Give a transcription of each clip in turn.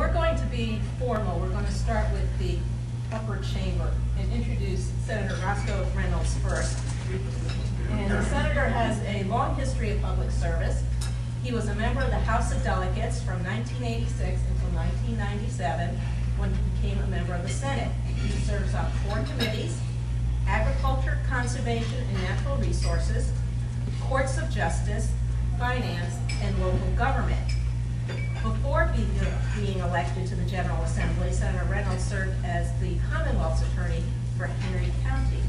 we're going to be formal. We're going to start with the upper chamber and introduce Senator Roscoe Reynolds first. And the senator has a long history of public service. He was a member of the House of Delegates from 1986 until 1997, when he became a member of the Senate. He serves on 4 committees: Agriculture, Conservation, and Natural Resources, Courts of Justice, Finance, and Local Government. Before being elected to the General Assembly, Senator Reynolds served as the Commonwealth's attorney for Henry County.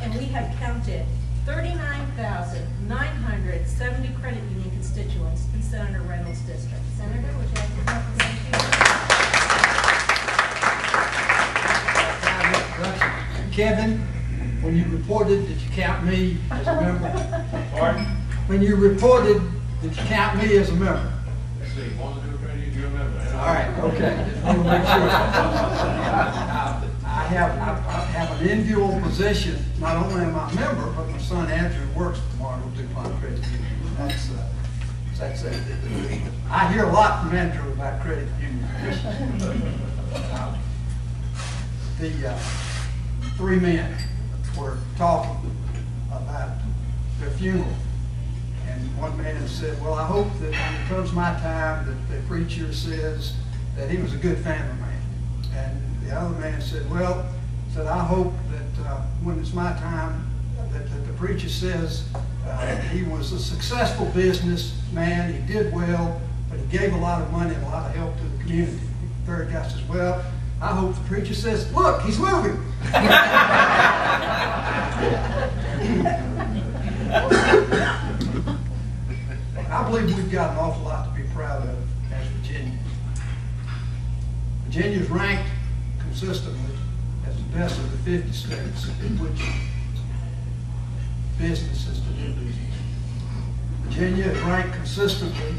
And we have counted 39,970 credit union constituents in Senator Reynolds' district. Senator, would you like to come up and thank you? Kevin, when you reported, did you count me as a member? Pardon? When you reported, did you count me as a member? Let's see, want to do a credit union member? All right, okay. Just want to make sure. I have an enviable position. Not only am I a member, but my son Andrew works at the Martin DuPont Credit Union. That's it. I hear a lot from Andrew about credit union. The 3 men were talking about their funeral. And one man said, well, I hope that when it comes my time that the preacher says that he was a good family man. And the other man said, well, I hope that when it's my time that the preacher says he was a successful businessman, he did well, but he gave a lot of money and a lot of help to the community. The third guy says, well, I hope the preacher says, look, he's moving. I believe we've got an awful lot to be proud of as Virginia. Virginia is ranked consistently as the best of the 50 states in which businesses to do business. Virginia is ranked consistently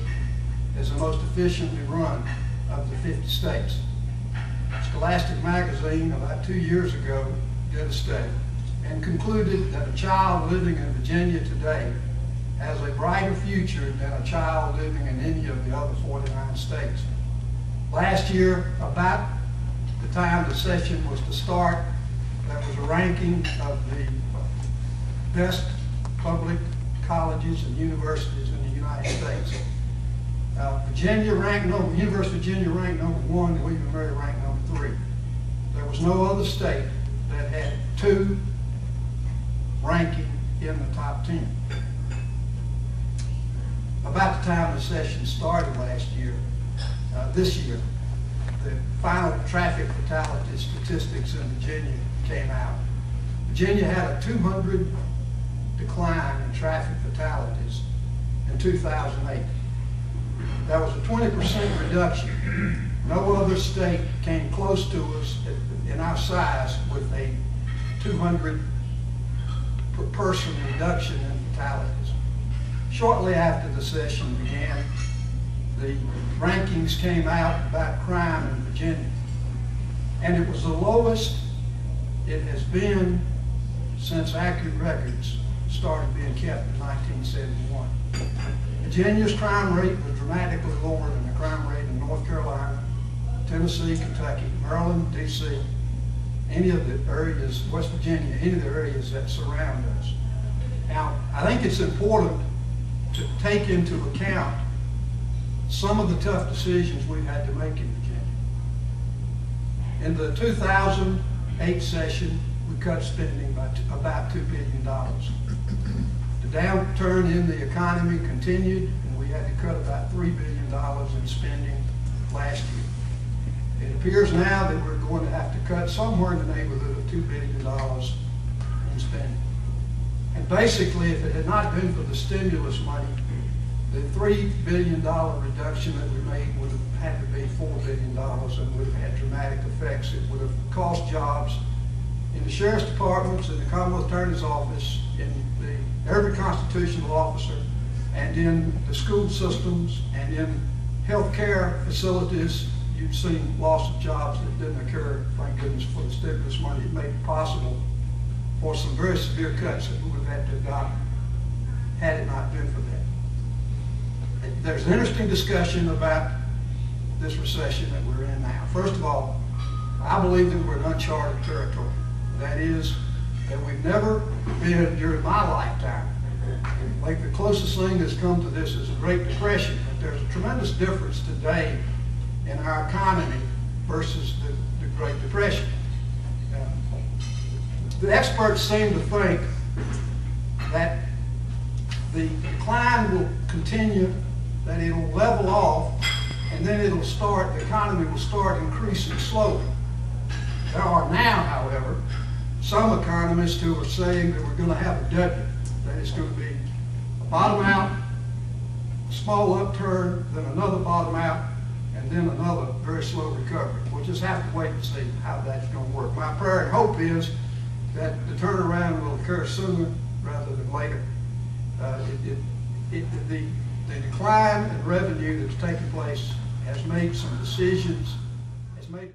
as the most efficiently run of the 50 states. Scholastic magazine about 2 years ago did a study and concluded that a child living in Virginia today has a brighter future than a child living in any of the other 49 states. Last year, about the time the session was to start, there was a ranking of the best public colleges and universities in the United States. University of Virginia ranked number 1, and William & Mary ranked number 3. There was no other state that had 2 ranking in the top 10. About the time the session started this year, the final traffic fatality statistics in Virginia came out. Virginia had a 200 decline in traffic fatalities in 2008. That was a 20% reduction. No other state came close to us in our size with a 200 per person reduction in fatalities. Shortly after the session began, the rankings came out about crime in Virginia. And it was the lowest it has been since accurate records started being kept in 1971. Virginia's crime rate was dramatically lower than the crime rate in North Carolina, Tennessee, Kentucky, Maryland, D.C., any of the areas, West Virginia, any of the areas that surround us. Now, I think it's important to take into account some of the tough decisions we've had to make in Virginia. In the 2008 session, we cut spending by about $2 billion. The downturn in the economy continued, and we had to cut about $3 billion in spending last year. It appears now that we're going to have to cut somewhere in the neighborhood of $2 billion in spending. And basically, if it had not been for the stimulus money, the $3 billion reduction that we made would have had to be $4 billion and would have had dramatic effects. It would have cost jobs in the sheriff's departments, in the Commonwealth Attorney's Office, in every constitutional officer, and in the school systems, and in health care facilities. You've seen loss of jobs that didn't occur, thank goodness, for the stimulus money. It made it possible for some very severe cuts that we would have had to adopt had it not been for that. There's an interesting discussion about this recession that we're in now. First of all, I believe that we're in uncharted territory. That is, that we've never been during my lifetime. Like the closest thing that's come to this is the Great Depression, but there's a tremendous difference today in our economy versus the Great Depression. The experts seem to think that the decline will continue, that it'll level off, and then it'll start, the economy will start increasing slowly. There are now, however, some economists who are saying that we're going to have a W, that it's going to be a bottom out, a small upturn, then another bottom out, and then another very slow recovery. We'll just have to wait and see how that's going to work. My prayer and hope is that the turnaround will occur sooner rather than later. The decline in revenue that's taking place has made some decisions, has made